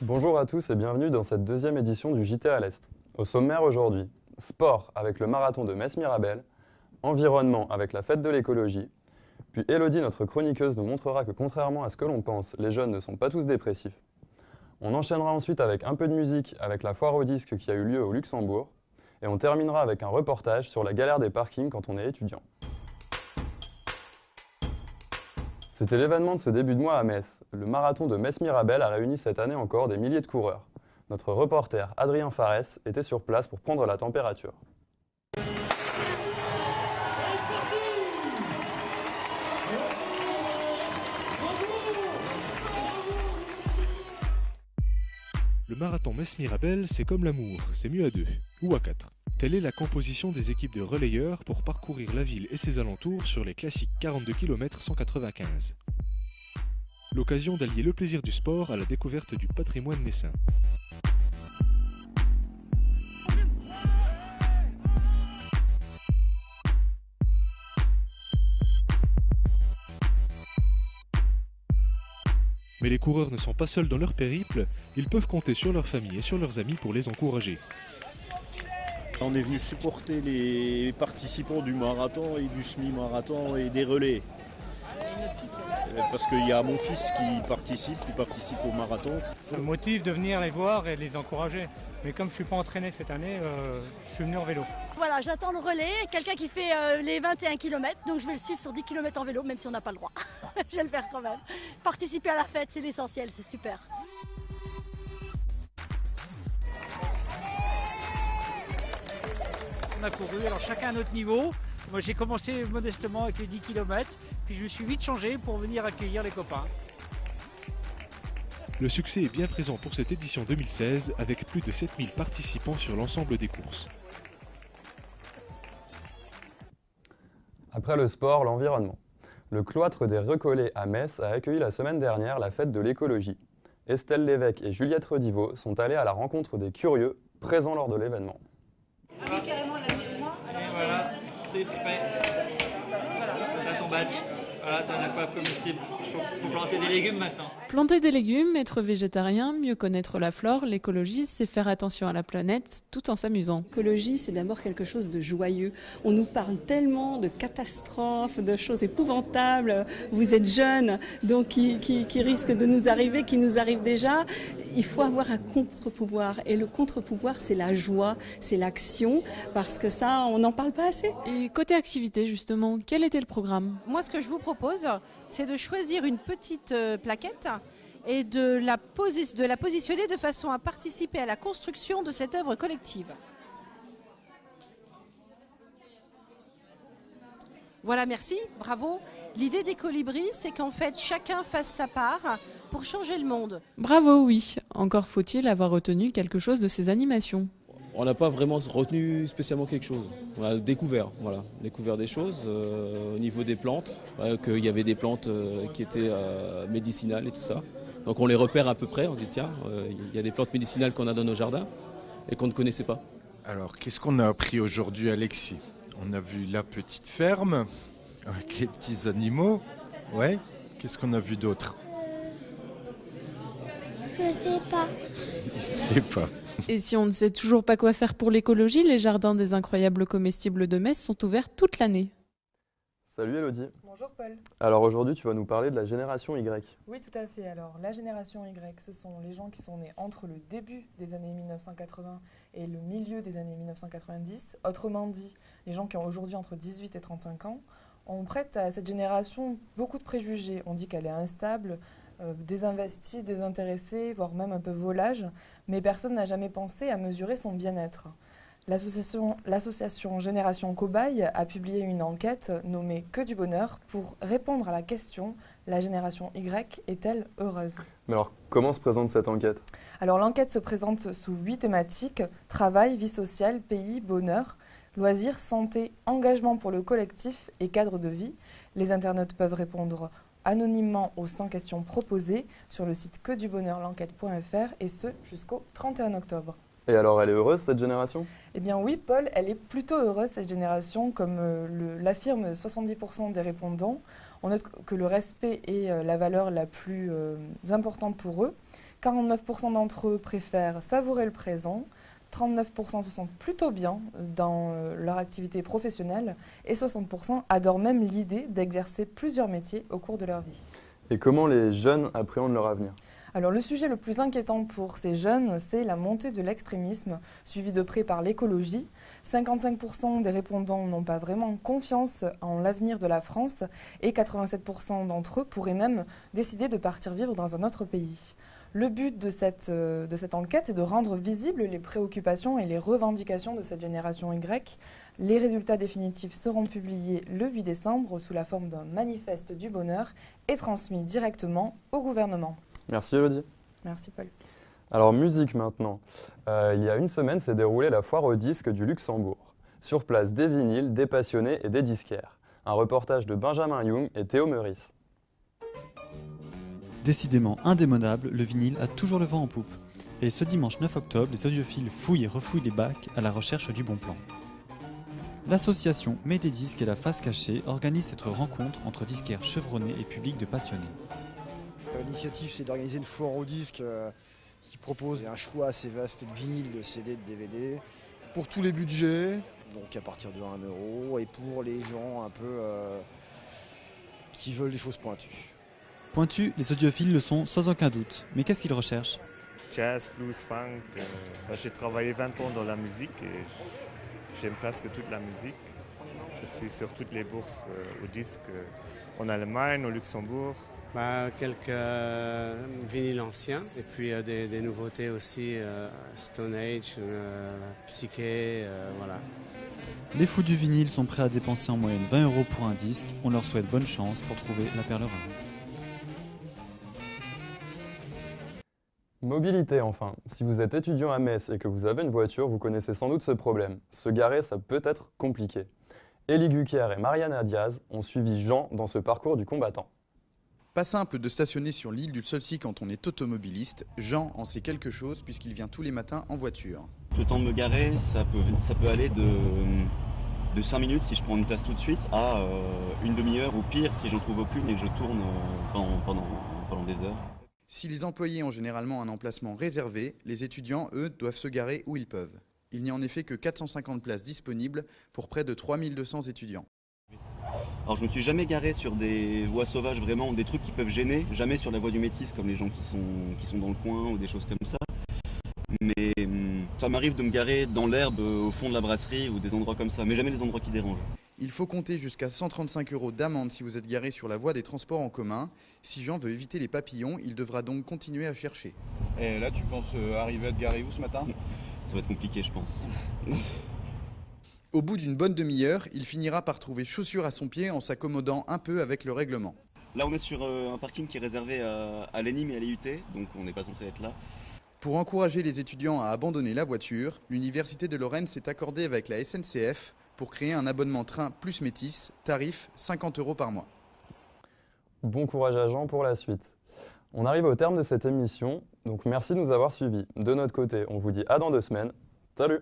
Bonjour à tous et bienvenue dans cette deuxième édition du JT à l'Est. Au sommaire aujourd'hui, sport avec le marathon de Metz-Mirabel, environnement avec la fête de l'écologie, puis Elodie, notre chroniqueuse, nous montrera que contrairement à ce que l'on pense, les jeunes ne sont pas tous dépressifs. On enchaînera ensuite avec un peu de musique avec la foire aux disques qui a eu lieu au Luxembourg, et on terminera avec un reportage sur la galère des parkings quand on est étudiant. C'était l'événement de ce début de mois à Metz. Le marathon de Metz-Mirabel a réuni cette année encore des milliers de coureurs. Notre reporter Adrien Farès était sur place pour prendre la température. Le marathon Metz-Mirabel, c'est comme l'amour, c'est mieux à deux, ou à quatre. Telle est la composition des équipes de relayeurs pour parcourir la ville et ses alentours sur les classiques 42 km 195. L'occasion d'allier le plaisir du sport à la découverte du patrimoine messin. Mais les coureurs ne sont pas seuls dans leur périple, ils peuvent compter sur leur famille et sur leurs amis pour les encourager. On est venu supporter les participants du marathon et du semi-marathon et des relais. Parce qu'il y a mon fils qui participe au marathon. Ça me motive de venir les voir et les encourager. Mais comme je ne suis pas entraîné cette année, je suis venu en vélo. Voilà, j'attends le relais, quelqu'un qui fait les 21 km, donc je vais le suivre sur 10 km en vélo, même si on n'a pas le droit. Je vais le faire quand même. Participer à la fête, c'est l'essentiel, c'est super. On a couru, alors chacun à notre niveau. Moi j'ai commencé modestement avec les 10 km, puis je me suis vite changé pour venir accueillir les copains. Le succès est bien présent pour cette édition 2016 avec plus de 7000 participants sur l'ensemble des courses. Après le sport, l'environnement. Le cloître des Recollets à Metz a accueilli la semaine dernière la fête de l'écologie. Estelle Lévesque et Juliette Rediveau sont allées à la rencontre des curieux présents lors de l'événement. Et voilà, c'est prêt. T'as ton badge. Voilà, t'en as pas comestible. Faut planter des légumes maintenant. Planter des légumes, être végétarien, mieux connaître la flore, l'écologie, c'est faire attention à la planète tout en s'amusant. L'écologie, c'est d'abord quelque chose de joyeux. On nous parle tellement de catastrophes, de choses épouvantables. Vous êtes jeunes, donc qui risquent de nous arriver, qui nous arrivent déjà. Il faut avoir un contre-pouvoir. Et le contre-pouvoir, c'est la joie, c'est l'action, parce que ça, on n'en parle pas assez. Et côté activité, justement, quel était le programme ? Moi, ce que je vous propose, c'est de choisir une petite plaquette et de la positionner de façon à participer à la construction de cette œuvre collective. Voilà, merci, bravo. L'idée des colibris, c'est qu'en fait, chacun fasse sa part pour changer le monde. Bravo, oui. Encore faut-il avoir retenu quelque chose de ces animations. On n'a pas vraiment retenu spécialement quelque chose. On a découvert des choses au niveau des plantes, qu'il y avait des plantes qui étaient médicinales et tout ça. Donc on les repère à peu près, on se dit tiens, il y a des plantes médicinales qu'on a dans nos jardins et qu'on ne connaissait pas. Alors qu'est-ce qu'on a appris aujourd'hui, Alexis ? On a vu la petite ferme avec les petits animaux. Ouais. Qu'est-ce qu'on a vu d'autre ? Je sais pas. Il sait pas. Et si on ne sait toujours pas quoi faire pour l'écologie, les jardins des incroyables comestibles de Metz sont ouverts toute l'année. Salut Elodie. Bonjour Paul. Alors aujourd'hui, tu vas nous parler de la génération Y. Oui, tout à fait. Alors, la génération Y, ce sont les gens qui sont nés entre le début des années 1980 et le milieu des années 1990. Autrement dit, les gens qui ont aujourd'hui entre 18 et 35 ans. On prête à cette génération beaucoup de préjugés. On dit qu'elle est instable, désinvestie, désintéressée, voire même un peu volage, mais personne n'a jamais pensé à mesurer son bien-être. L'association Génération Cobaye a publié une enquête nommée Que du bonheur pour répondre à la question « La génération Y est-elle heureuse ?» Mais alors, comment se présente cette enquête ? Alors l'enquête se présente sous 8 thématiques: travail, vie sociale, pays, bonheur, loisirs, santé, engagement pour le collectif et cadre de vie. Les internautes peuvent répondre anonymement aux 100 questions proposées sur le site quedubonheurlenquête.fr et ce jusqu'au 31 octobre. Et alors, elle est heureuse cette génération ? Eh bien oui, Paul, elle est plutôt heureuse cette génération, comme l'affirment 70% des répondants. On note que le respect est la valeur la plus importante pour eux, 49% d'entre eux préfèrent savourer le présent, 39% se sentent plutôt bien dans leur activité professionnelle et 60% adorent même l'idée d'exercer plusieurs métiers au cours de leur vie. Et comment les jeunes appréhendent leur avenir ? Alors le sujet le plus inquiétant pour ces jeunes, c'est la montée de l'extrémisme, suivi de près par l'écologie. 55% des répondants n'ont pas vraiment confiance en l'avenir de la France et 87% d'entre eux pourraient même décider de partir vivre dans un autre pays. Le but de cette enquête est de rendre visibles les préoccupations et les revendications de cette génération Y. Les résultats définitifs seront publiés le 8 décembre sous la forme d'un manifeste du bonheur et transmis directement au gouvernement. Merci Elodie. Merci Paul. Alors musique maintenant. Il y a une semaine s'est déroulée la foire aux disques du Luxembourg. Sur place, des vinyles, des passionnés et des disquaires. Un reportage de Benjamin Young et Théo Meurice. Décidément indémodable, le vinyle a toujours le vent en poupe. Et ce dimanche 9 octobre, les audiophiles fouillent et refouillent les bacs à la recherche du bon plan. L'association Mets des disques et la face cachée organise cette rencontre entre disquaires chevronnés et public de passionnés. L'initiative, c'est d'organiser une foire aux disques qui propose un choix assez vaste de vinyles, de CD, de DVD, pour tous les budgets, donc à partir de 1 €, et pour les gens un peu qui veulent des choses pointues. Pointus, les audiophiles le sont sans aucun doute. Mais qu'est-ce qu'ils recherchent ? Jazz, blues, funk. J'ai travaillé 20 ans dans la musique et j'aime presque toute la musique. Je suis sur toutes les bourses aux disques en Allemagne, au Luxembourg. Quelques vinyles anciens et puis des nouveautés aussi, Stone Age, Psyché, voilà. Les fous du vinyle sont prêts à dépenser en moyenne 20 € pour un disque. On leur souhaite bonne chance pour trouver la perle rare. Mobilité enfin. Si vous êtes étudiant à Metz et que vous avez une voiture, vous connaissez sans doute ce problème. Se garer, ça peut être compliqué. Élie Guquière et Mariana Diaz ont suivi Jean dans ce parcours du combattant. Pas simple de stationner sur l'île du Solcy quand on est automobiliste. Jean en sait quelque chose puisqu'il vient tous les matins en voiture. Le temps de me garer, ça peut aller de 5 minutes si je prends une place tout de suite à une demi-heure ou pire si j'en trouve aucune et que je tourne pendant des heures. Si les employés ont généralement un emplacement réservé, les étudiants, eux, doivent se garer où ils peuvent. Il n'y a en effet que 450 places disponibles pour près de 3200 étudiants. Alors je me suis jamais garé sur des voies sauvages vraiment, des trucs qui peuvent gêner, jamais sur la voie du Métis comme les gens qui sont dans le coin ou des choses comme ça. Mais ça m'arrive de me garer dans l'herbe au fond de la brasserie ou des endroits comme ça, mais jamais des endroits qui dérangent. Il faut compter jusqu'à 135 € d'amende si vous êtes garé sur la voie des transports en commun. Si Jean veut éviter les papillons, il devra donc continuer à chercher. Et là, tu penses arriver à te garer où ce matin ? Ça va être compliqué, je pense. Au bout d'une bonne demi-heure, il finira par trouver chaussures à son pied en s'accommodant un peu avec le règlement. Là, on est sur un parking qui est réservé à l'ENIM et à l'IUT, donc on n'est pas censé être là. Pour encourager les étudiants à abandonner la voiture, l'Université de Lorraine s'est accordée avec la SNCF pour créer un abonnement train plus Métis, tarif 50 € par mois. Bon courage à Jean pour la suite. On arrive au terme de cette émission, donc merci de nous avoir suivis. De notre côté, on vous dit à dans 2 semaines. Salut!